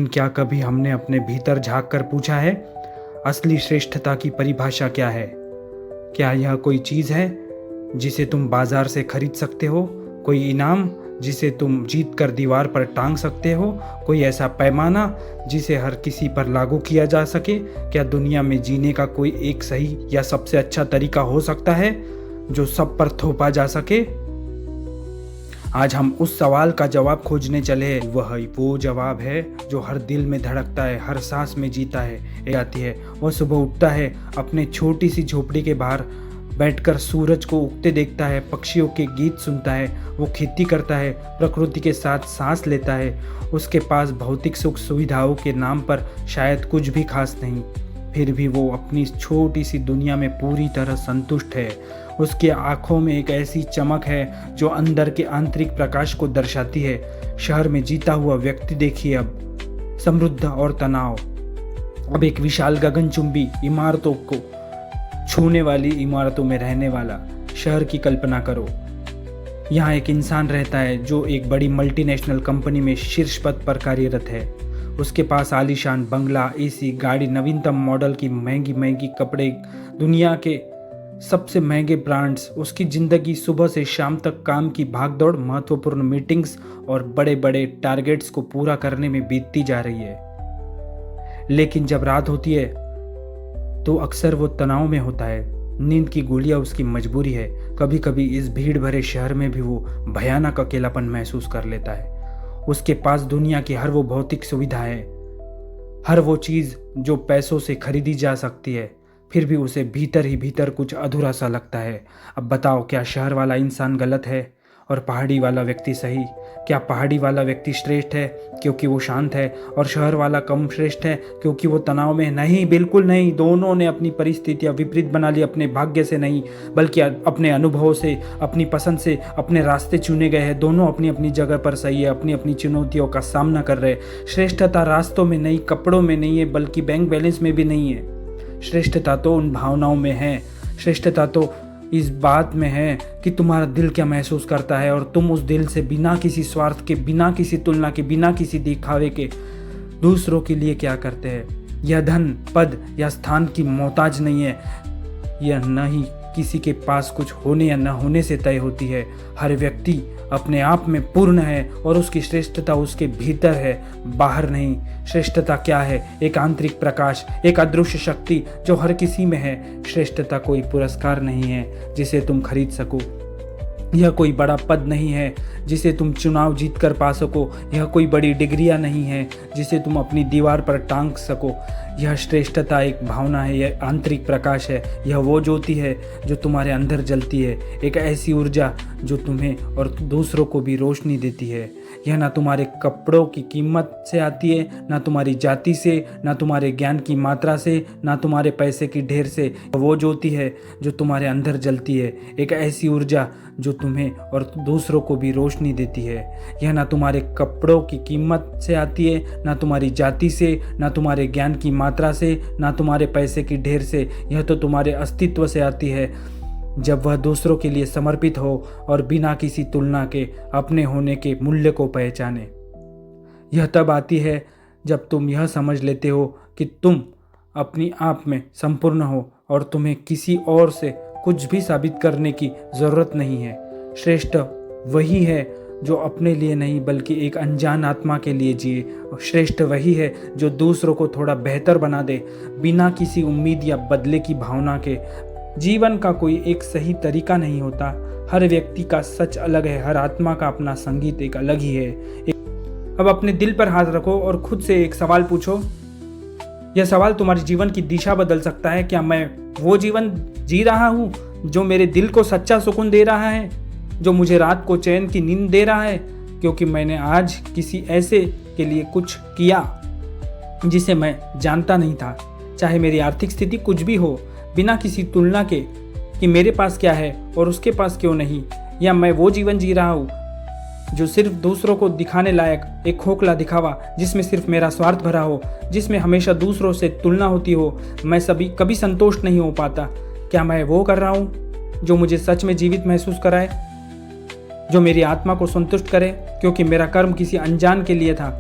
लेकिन क्या कभी हमने अपने भीतर झांक कर पूछा है, असली श्रेष्ठता की परिभाषा क्या है? क्या यह कोई चीज़ है जिसे तुम बाजार से खरीद सकते हो? कोई इनाम जिसे तुम जीत कर दीवार पर टांग सकते हो? कोई ऐसा पैमाना जिसे हर किसी पर लागू किया जा सके? क्या दुनिया में जीने का कोई एक सही या सबसे अच्छा तरीका हो सकता है जो सब पर थोपा जा सके? आज हम उस सवाल का जवाब खोजने चले हैं। वह वो जवाब है जो हर दिल में धड़कता है, हर सांस में जीता है, आती है। वह सुबह उठता है, अपने छोटी सी झोपड़ी के बाहर बैठकर सूरज को उगते देखता है, पक्षियों के गीत सुनता है, वो खेती करता है, प्रकृति के साथ सांस लेता है। उसके पास भौतिक सुख सुविधाओं के नाम पर शायद कुछ भी खास नहीं, फिर भी वो अपनी छोटी सी दुनिया में पूरी तरह संतुष्ट है। उसकी आंखों में एक ऐसी चमक है जो अंदर के आंतरिक प्रकाश को दर्शाती है। शहर में जीता हुआ व्यक्ति देखिए, अब समृद्ध और तनाव, अब एक विशाल गगनचुंबी इमारतों को छूने वाली इमारतों में रहने वाला शहर की कल्पना करो। यहाँ एक इंसान रहता है जो एक बड़ी मल्टीनेशनल कंपनी में शीर्ष पद पर कार्यरत है। उसके पास आलीशान बंगला, एसी, गाड़ी, नवीनतम मॉडल की महंगी महंगी कपड़े, दुनिया के सबसे महंगे ब्रांड्स। उसकी ज़िंदगी सुबह से शाम तक काम की भागदौड़, महत्वपूर्ण मीटिंग्स और बड़े बड़े टारगेट्स को पूरा करने में बीतती जा रही है। लेकिन जब रात होती है तो अक्सर वो तनाव में होता है। नींद की गोलियां उसकी मजबूरी है। कभी कभी इस भीड़ भरे शहर में भी वो भयानक अकेलापन महसूस कर लेता है। उसके पास दुनिया की हर वो भौतिक सुविधा है, हर वो चीज़ जो पैसों से खरीदी जा सकती है, फिर भी उसे भीतर ही भीतर कुछ अधूरा सा लगता है। अब बताओ, क्या शहर वाला इंसान गलत है और पहाड़ी वाला व्यक्ति सही? क्या पहाड़ी वाला व्यक्ति श्रेष्ठ है क्योंकि वो शांत है और शहर वाला कम श्रेष्ठ है क्योंकि वो तनाव में? नहीं, बिल्कुल नहीं। दोनों ने अपनी परिस्थितियां विपरीत बना ली, अपने भाग्य से नहीं बल्कि अपने अनुभव से, अपनी पसंद से अपने रास्ते चुने गए हैं। दोनों अपनी अपनी जगह पर सही है, अपनी अपनी चुनौतियों का सामना कर रहे हैं। श्रेष्ठता रास्तों में नहीं, कपड़ों में नहीं है, बल्कि बैंक बैलेंस में भी नहीं है। श्रेष्ठता तो उन भावनाओं में है। श्रेष्ठता तो इस बात में है कि तुम्हारा दिल क्या महसूस करता है और तुम उस दिल से बिना किसी स्वार्थ के, बिना किसी तुलना के, बिना किसी दिखावे के दूसरों के लिए क्या करते हैं। यह धन, पद या स्थान की मोहताज नहीं है। यह न ही किसी के पास कुछ होने या न होने से तय होती है। हर व्यक्ति अपने आप में पूर्ण है और उसकी श्रेष्ठता उसके भीतर है, बाहर नहीं। श्रेष्ठता क्या है? एक आंतरिक प्रकाश, एक अदृश्य शक्ति जो हर किसी में है। श्रेष्ठता कोई पुरस्कार नहीं है जिसे तुम खरीद सको। यह कोई बड़ा पद नहीं है जिसे तुम चुनाव जीत कर पा सको। यह कोई बड़ी डिग्रियां नहीं है जिसे तुम अपनी दीवार पर टांग सको। यह श्रेष्ठता एक भावना है, यह आंतरिक प्रकाश है। यह वो ज्योति है जो तुम्हारे अंदर जलती है, एक ऐसी ऊर्जा जो तुम्हें और दूसरों को भी रोशनी देती है। यह ना तुम्हारे कपड़ों की कीमत से आती है, ना तुम्हारी जाति से, ना तुम्हारे ज्ञान की मात्रा से, ना तुम्हारे पैसे की ढेर से। वो ज्योति है जो तुम्हारे अंदर जलती है, एक ऐसी ऊर्जा जो तुम्हें और दूसरों को भी रोशनी देती है। यह ना तुम्हारे कपड़ों की कीमत से आती है, ना तुम्हारी जाति से, ना तुम्हारे ज्ञान की मात्रा से, ना तुम्हारे पैसे की ढेर से। यह तो तुम्हारे अस्तित्व से आती है, जब वह दूसरों के लिए समर्पित हो और बिना किसी तुलना के अपने होने के मूल्य को पहचाने। यह तब आती है जब तुम यह समझ लेते हो कि तुम अपनी आप में संपूर्ण हो और तुम्हें किसी और से कुछ भी साबित करने की ज़रूरत नहीं है। श्रेष्ठ वही है जो अपने लिए नहीं बल्कि एक अनजान आत्मा के लिए जिए। श्रेष्ठ वही है जो दूसरों को थोड़ा बेहतर बना दे, बिना किसी उम्मीद या बदले की भावना के। जीवन का कोई एक सही तरीका नहीं होता। हर व्यक्ति का सच अलग है, हर आत्मा का अपना संगीत एक अलग ही है। अब अपने दिल पर हाथ रखो और खुद से एक सवाल पूछो। यह सवाल तुम्हारे जीवन की दिशा बदल सकता है। क्या मैं वो जीवन जी रहा हूँ जो मेरे दिल को सच्चा सुकून दे रहा है, जो मुझे रात को चैन की नींद दे रहा है क्योंकि मैंने आज किसी ऐसे के लिए कुछ किया जिसे मैं जानता नहीं था? चाहे मेरी आर्थिक स्थिति कुछ भी हो, बिना किसी तुलना के कि मेरे पास क्या है और उसके पास क्यों नहीं। या मैं वो जीवन जी रहा हूँ जो सिर्फ दूसरों को दिखाने लायक, एक खोखला दिखावा जिसमें सिर्फ मेरा स्वार्थ भरा हो, जिसमें हमेशा दूसरों से तुलना होती हो, मैं कभी संतुष्ट नहीं हो पाता। क्या मैं वो कर रहा हूँ जो मुझे सच में जीवित महसूस कराए, जो मेरी आत्मा को संतुष्ट करे क्योंकि मेरा कर्म किसी अनजान के लिए था?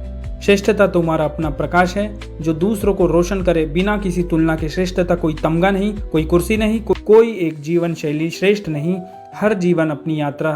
श्रेष्ठता तुम्हारा अपना प्रकाश है जो दूसरों को रोशन करे बिना किसी तुलना के। श्रेष्ठता कोई तमगा नहीं, कोई कुर्सी नहीं, कोई एक जीवन शैली श्रेष्ठ नहीं। हर जीवन अपनी यात्रा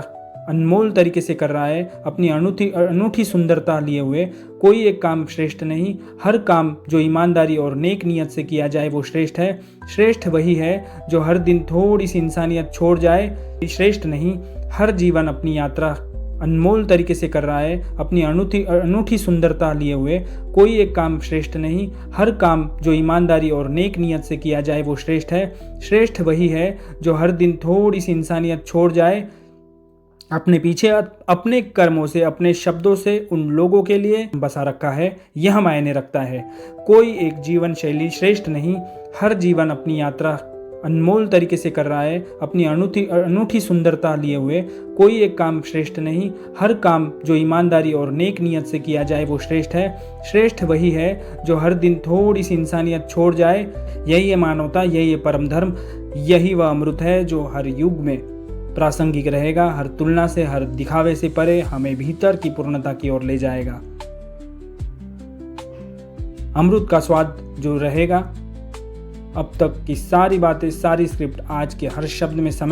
अनमोल तरीके से कर रहा है, अपनी अनूठी सुंदरता लिए हुए। कोई एक काम श्रेष्ठ नहीं, हर काम जो ईमानदारी और नेक नियत से किया जाए वो श्रेष्ठ है। श्रेष्ठ वही है जो हर दिन थोड़ी सी इंसानियत छोड़ जाए। श्रेष्ठ नहीं, हर जीवन अपनी यात्रा अनमोल तरीके से कर रहा है, अपनी अनूठी सुंदरता लिए हुए। कोई एक काम श्रेष्ठ नहीं, हर काम जो ईमानदारी और नेक नियत से किया जाए वो श्रेष्ठ है। श्रेष्ठ वही है जो हर दिन थोड़ी सी इंसानियत छोड़ जाए, अपने पीछे अपने कर्मों से, अपने शब्दों से उन लोगों के लिए बसा रखा है। यह मायने रखता है। कोई एक जीवन शैली श्रेष्ठ नहीं, हर जीवन अपनी यात्रा अनमोल तरीके से कर रहा है, अपनी अनूठी सुंदरता लिए हुए। कोई एक काम श्रेष्ठ नहीं, हर काम जो ईमानदारी और नेक नियत से किया जाए वो श्रेष्ठ है। श्रेष्ठ वही है जो हर दिन थोड़ी सी इंसानियत छोड़ जाए। यही है मानवता, यही है परम धर्म, यही वह अमृत है जो हर युग में प्रासंगिक रहेगा, हर तुलना से, हर दिखावे से परे हमें भीतर की पूर्णता की ओर ले जाएगा। अमृत का स्वाद जो रहेगा। अब तक की सारी बातें, सारी स्क्रिप्ट, आज के हर शब्द में समय